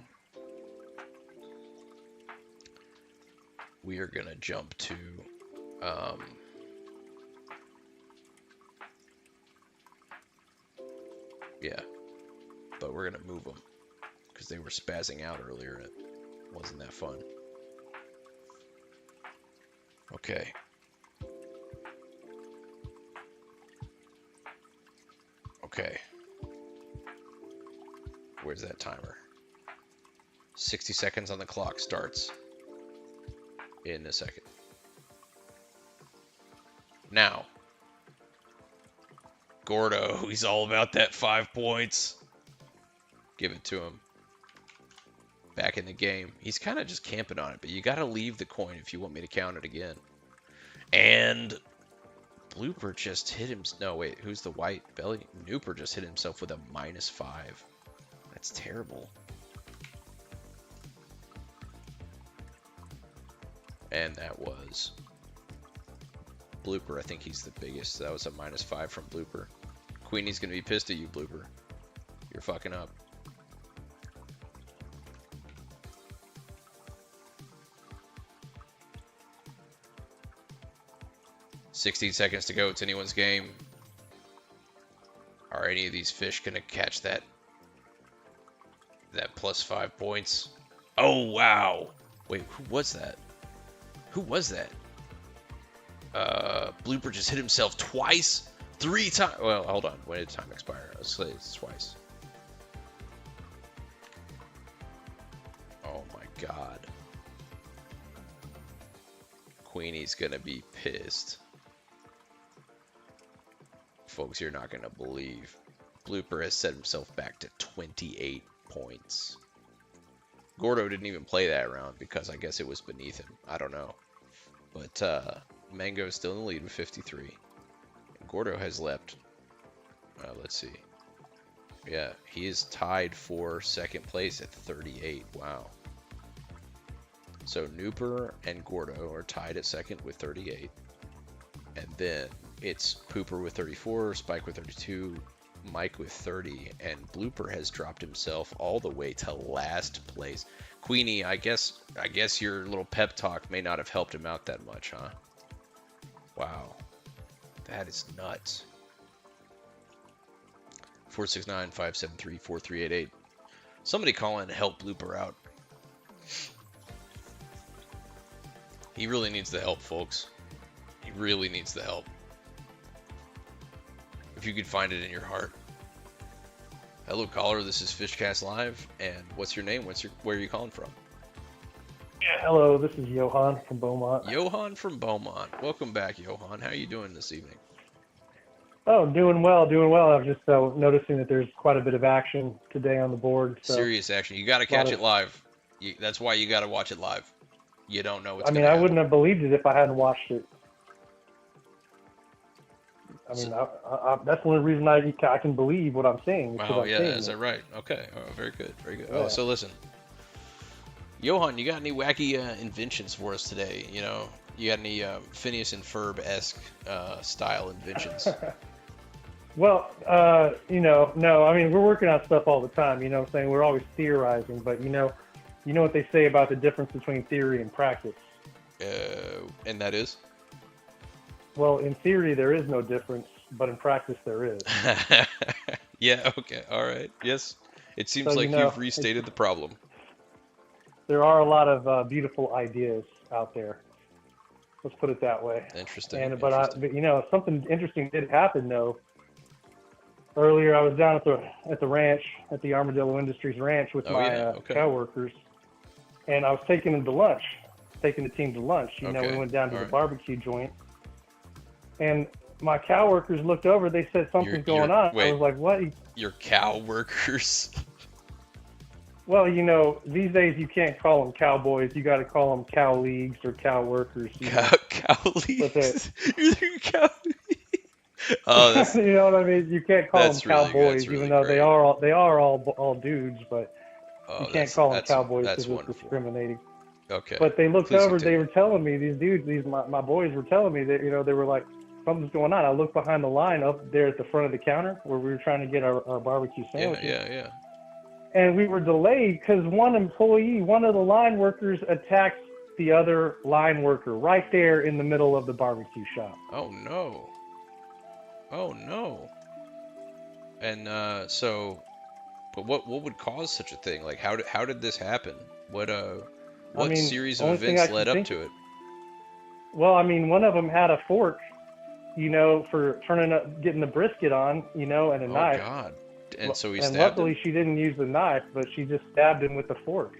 [SPEAKER 1] We are going to jump to... Yeah, but we're gonna move them because they were spazzing out earlier. It wasn't that fun. Okay. Okay. Where's that timer? 60 seconds on the clock starts in a second. Now. Gordo, he's all about that 5 points. Give it to him. Back in the game. He's kind of just camping on it, but you got to leave the coin if you want me to count it again. And Blooper just hit him. No, wait, who's the white belly? Nooper just hit himself with a -5. That's terrible. And that was Blooper. I think he's the biggest. That was a -5 from Blooper. Queenie's gonna be pissed at you, Blooper. You're fucking up. $16 seconds to go. It's anyone's game. Are any of these fish gonna catch that +5 points? Oh wow! Wait, who was that? Who was that? Blooper just hit himself twice, 3 times. Well, hold on. When did time expire? Let's say it's twice. Oh my god. Queenie's gonna be pissed. Folks, you're not gonna believe. Blooper has set himself back to 28 points. Gordo didn't even play that round because I guess it was beneath him. I don't know. But Mango is still in the lead with 53. And Gordo has leapt. Let's see. Yeah, he is tied for second place at 38. Wow. So Nooper and Gordo are tied at second with 38. And then it's Pooper with 34, Spike with 32, Mike with 30, and Blooper has dropped himself all the way to last place. Queenie, I guess your little pep talk may not have helped him out that much, huh? Wow. That is nuts. 469-573-4388. Somebody call in and help Blooper out. He really needs the help, folks. He really needs the help. If you could find it in your heart. Hello, caller. This is FIshcast Live. And what's your name? Where are you calling from?
[SPEAKER 5] Yeah, hello. This is Johan from Beaumont.
[SPEAKER 1] Johan from Beaumont. Welcome back, Johan. How are you doing this evening?
[SPEAKER 5] Oh, doing well, doing well. I'm just noticing that there's quite a bit of action today on the board. So.
[SPEAKER 1] Serious action. You got to catch it live. That's why you got to watch it live. You don't know what's going to
[SPEAKER 5] I
[SPEAKER 1] happen.
[SPEAKER 5] wouldn't have believed it if I hadn't watched it. I mean, that's the only reason I can believe what I'm saying.
[SPEAKER 1] Oh, yeah, is that right? Okay, oh, very good, very good. Yeah. Oh, so listen, Johan, you got any wacky inventions for us today? You know, you got any Phineas and Ferb-esque style inventions?
[SPEAKER 5] Well, no. I mean, we're working on stuff all the time. You know what I'm saying? We're always theorizing, but you know what they say about the difference between theory and practice.
[SPEAKER 1] And that is?
[SPEAKER 5] Well, in theory, there is no difference, but in practice, there is.
[SPEAKER 1] Yeah, okay, all right. Yes, it seems like you've restated the problem.
[SPEAKER 5] There are a lot of beautiful ideas out there. Let's put it that way.
[SPEAKER 1] Interesting.
[SPEAKER 5] But something interesting did happen, though. Earlier, I was down at the ranch, at the Armadillo Industries ranch with my cow workers, and I was taking them to lunch, taking the team to lunch. We went down to the barbecue joint. And my cow workers looked over. They said something's going on.
[SPEAKER 1] Wait,
[SPEAKER 5] I was like, what?
[SPEAKER 1] Your cow workers?
[SPEAKER 5] Well, these days you can't call them cowboys. You got to call them cow leagues or cow workers.
[SPEAKER 1] Cow leagues? You're cow leagues? Oh, that's,
[SPEAKER 5] you know what I mean? You can't call them cowboys,
[SPEAKER 1] really
[SPEAKER 5] even though
[SPEAKER 1] great.
[SPEAKER 5] they are all dudes. But you can't call them cowboys because it's discriminating.
[SPEAKER 1] Okay.
[SPEAKER 5] But they looked over. They were telling me, these dudes, my boys were telling me that they were like, something's going on. I looked behind the line up there at the front of the counter where we were trying to get our barbecue sandwiches.
[SPEAKER 1] Yeah.
[SPEAKER 5] And we were delayed because one of the line workers, attacked the other line worker right there in the middle of the barbecue shop.
[SPEAKER 1] Oh no. And but what would cause such a thing? Like how did this happen? What series of events led up to it?
[SPEAKER 5] Well, I mean, one of them had a fork, for getting the brisket on, and a knife.
[SPEAKER 1] Oh God! And so he
[SPEAKER 5] stabbed
[SPEAKER 1] him. And
[SPEAKER 5] luckily she didn't use the knife, but she just stabbed him with the fork.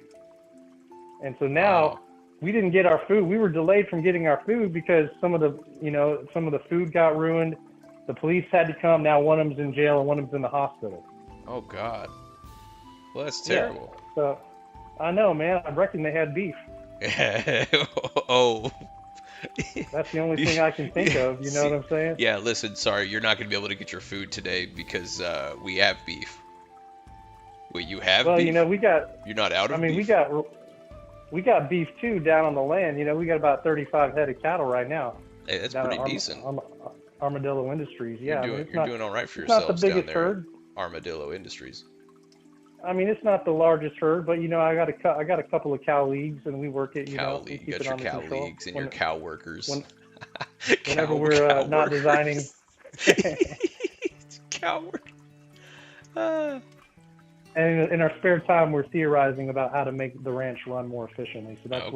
[SPEAKER 5] And so now we didn't get our food. We were delayed from getting our food because some of the food got ruined. The police had to come. Now one of them's in jail and one of them's in the hospital.
[SPEAKER 1] Oh God! Well, that's terrible.
[SPEAKER 5] Yeah. So I know, man. I reckon they had beef.
[SPEAKER 1] Oh.
[SPEAKER 5] That's the only thing I can think of, you know what I'm saying?
[SPEAKER 1] Yeah, listen, sorry, you're not going to be able to get your food today because we have beef. Wait, you have beef?
[SPEAKER 5] Well, we got...
[SPEAKER 1] You're not out of beef?
[SPEAKER 5] we got beef, too, down on the land. We got about 35 head of cattle right now.
[SPEAKER 1] Hey, that's pretty decent.
[SPEAKER 5] Armadillo Industries, yeah.
[SPEAKER 1] You're doing all right for yourselves
[SPEAKER 5] not the biggest
[SPEAKER 1] down there
[SPEAKER 5] herd.
[SPEAKER 1] Armadillo Industries.
[SPEAKER 5] I mean, it's not the largest herd, but I got a couple of cow leagues, and we work it.
[SPEAKER 1] Cow league, you got your cow leagues and your cow workers.
[SPEAKER 5] Whenever we're not designing.
[SPEAKER 1] Cow work.
[SPEAKER 5] And in our spare time, we're theorizing about how to make the ranch run more efficiently. So that's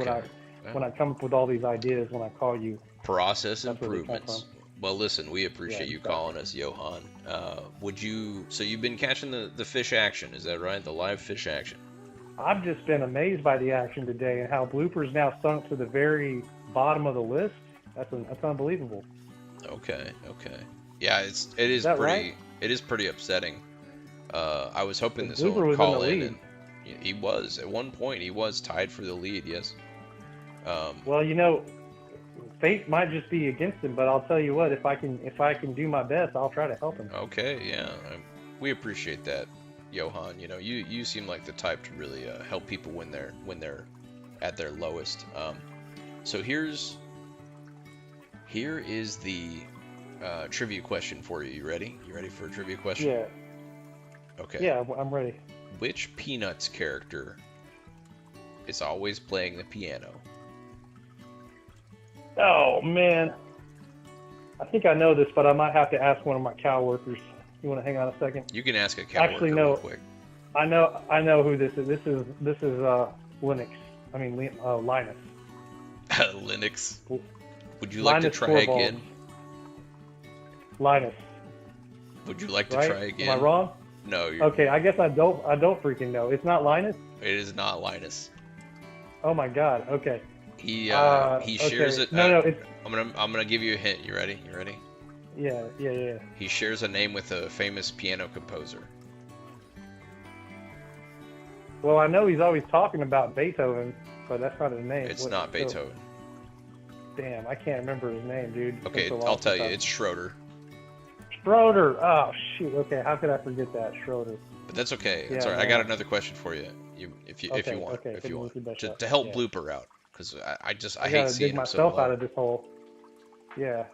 [SPEAKER 5] when I come up with all these ideas. When I call you,
[SPEAKER 1] process improvements. Well, listen, we appreciate you calling us, Johan. So you've been catching the fish action, is that right? The live fish action.
[SPEAKER 5] I've just been amazed by the action today and how bloopers now sunk to the very bottom of the list. That's unbelievable.
[SPEAKER 1] Okay. Yeah, it is pretty
[SPEAKER 5] right?
[SPEAKER 1] It is pretty upsetting. I was hoping this would call in, and he was at one point he was tied for the lead. Yes.
[SPEAKER 5] Well, fate might just be against him, but I'll tell you what, if I can do my best, I'll try to help him.
[SPEAKER 1] Okay, yeah, we appreciate that, Johan. You seem like the type to really help people when they're at their lowest. So here is the trivia question for you. You ready? You ready for a trivia question?
[SPEAKER 5] Yeah.
[SPEAKER 1] Okay.
[SPEAKER 5] Yeah, I'm ready.
[SPEAKER 1] Which Peanuts character is always playing the piano?
[SPEAKER 5] Oh man, I think I know this, but I might have to ask one of my cow workers. You want to hang on a second?
[SPEAKER 1] You can ask a cow worker real quick.
[SPEAKER 5] I know who this is. This is Linux. I mean Linus.
[SPEAKER 1] Linux. Would you like to try again?
[SPEAKER 5] Linus.
[SPEAKER 1] Would you like to try again?
[SPEAKER 5] Am I wrong?
[SPEAKER 1] No.
[SPEAKER 5] Okay, I guess I don't freaking know. It's not Linus?
[SPEAKER 1] It is not Linus.
[SPEAKER 5] Oh my God. Okay.
[SPEAKER 1] He shares it.
[SPEAKER 5] No, it's...
[SPEAKER 1] I'm gonna give you a hint. You ready?
[SPEAKER 5] Yeah.
[SPEAKER 1] He shares a name with a famous piano composer.
[SPEAKER 5] Well, I know he's always talking about Beethoven, but that's not his name.
[SPEAKER 1] It's not Beethoven.
[SPEAKER 5] Damn, I can't remember his name, dude.
[SPEAKER 1] Okay, I'll tell you. It's Schroeder.
[SPEAKER 5] Schroeder. Oh shoot. Okay, how could I forget that, Schroeder?
[SPEAKER 1] But that's okay. That's all right. I got another question for you. If you want, to help Blooper out, because I hate seeing him so low.
[SPEAKER 5] Dig myself out of this hole. Yeah.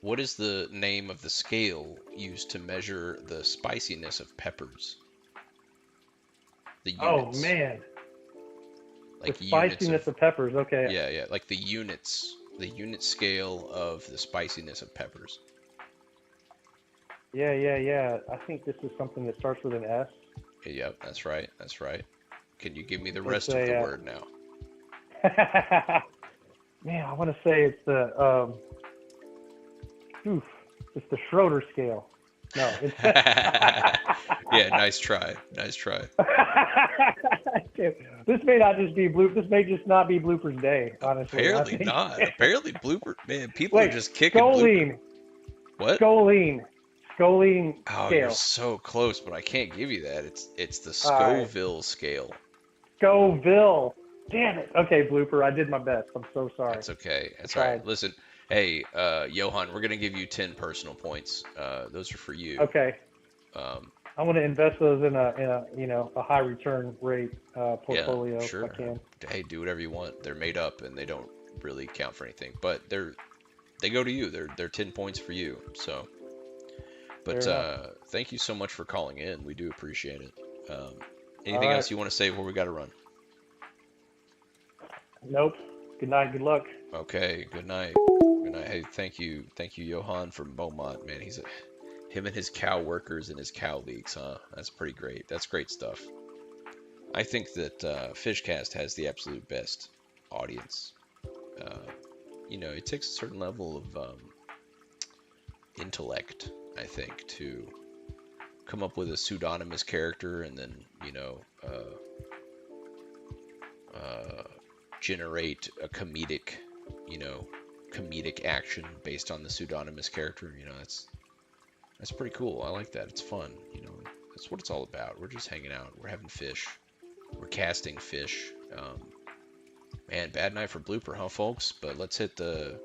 [SPEAKER 1] What is the name of the scale used to measure the spiciness of peppers? The units.
[SPEAKER 5] Oh man.
[SPEAKER 1] Like
[SPEAKER 5] the spiciness of peppers. Okay.
[SPEAKER 1] Yeah. Like the units, the unit scale of the spiciness of peppers.
[SPEAKER 5] Yeah. I think this is something that starts with an S.
[SPEAKER 1] Yep, that's right. Can you give me the rest of the word now?
[SPEAKER 5] Man, I want to say it's the it's the Schroeder scale. No, it's
[SPEAKER 1] yeah, nice try.
[SPEAKER 5] This may not just be This may just not be Blooper's day, honestly.
[SPEAKER 1] Apparently not. Apparently Blooper. Man, people are just kicking.
[SPEAKER 5] Scoline.
[SPEAKER 1] What?
[SPEAKER 5] Scoline scale.
[SPEAKER 1] Oh, you're so close, but I can't give you that. It's the Scoville scale.
[SPEAKER 5] Scoville. Damn it. Okay, Blooper, I did my best. I'm so sorry.
[SPEAKER 1] That's okay. That's all right. Listen, hey, Johan, we're gonna give you 10 personal points. Those are for you.
[SPEAKER 5] Okay. I want to invest those in a high return rate portfolio
[SPEAKER 1] sure.
[SPEAKER 5] if I can.
[SPEAKER 1] Hey, do whatever you want. They're made up and they don't really count for anything, but they go to you. They're 10 points for you. So, but thank you so much for calling in. We do appreciate it. Anything else you want to say before we got to run?
[SPEAKER 5] Nope. Good night. Good luck.
[SPEAKER 1] Okay. Good night. Hey, thank you, Johan from Beaumont. Man, him and his cow workers and his cow leagues, huh? That's pretty great. That's great stuff. I think that FIshcast has the absolute best audience. It takes a certain level of intellect, I think, to come up with a pseudonymous character and then, generate a comedic action based on the pseudonymous character. That's pretty cool. I like that. It's fun. That's what it's all about. We're just hanging out. We're having fish. We're casting fish. Man, bad night for Blooper, huh, folks? But let's hit a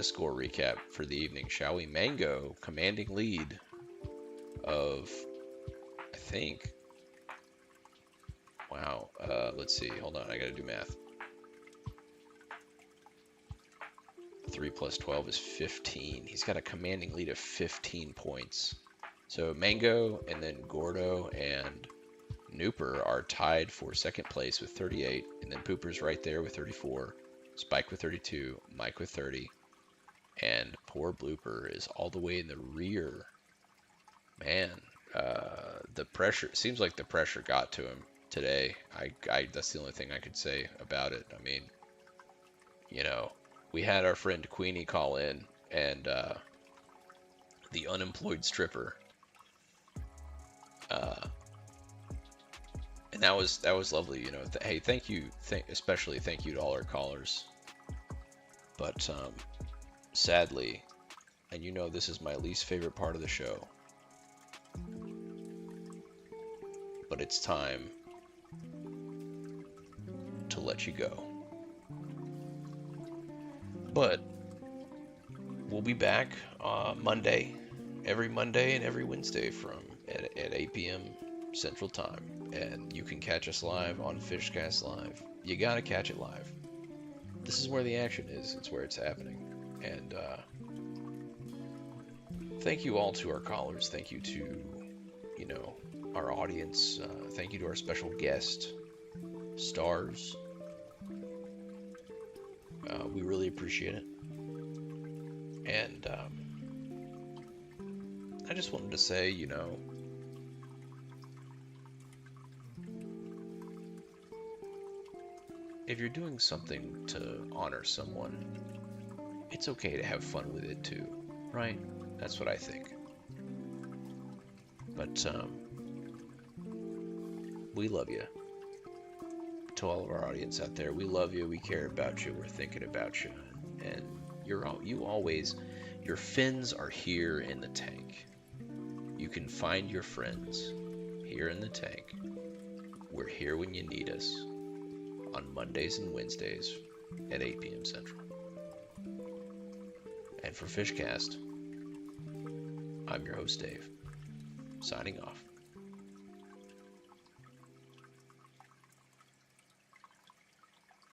[SPEAKER 1] score recap for the evening, shall we? Mango commanding lead of, I think. Wow. Let's see. Hold on. I gotta do math. 3 plus 12 is 15. He's got a commanding lead of 15 points. So Mango and then Gordo and Nooper are tied for second place with 38. And then Pooper's right there with 34. Spike with 32. Mike with 30. And poor Blooper is all the way in the rear. Man, the pressure, seems like the pressure got to him today. That's the only thing I could say about it. I mean, we had our friend Queenie call in, and the unemployed stripper, and that was lovely. Hey, thank you, especially thank you to all our callers. But sadly, and this is my least favorite part of the show, but it's time to let you go. But we'll be back Monday, every Monday and every Wednesday at 8 p.m. Central Time. And you can catch us live on FIshcast Live. You gotta catch it live. This is where the action is. It's where it's happening. And thank you all to our callers. Thank you to, our audience. Thank you to our special guest, Stars. We really appreciate it. And I just wanted to say, if you're doing something to honor someone, it's okay to have fun with it too, right? That's what I think. But we love you. To all of our audience out there, we love you, we care about you, we're thinking about you, and your fins are here in the tank. You can find your friends here in the tank. We're here when you need us on Mondays and Wednesdays at 8 p.m. Central. And for FIshcast, I'm your host Dave, signing off.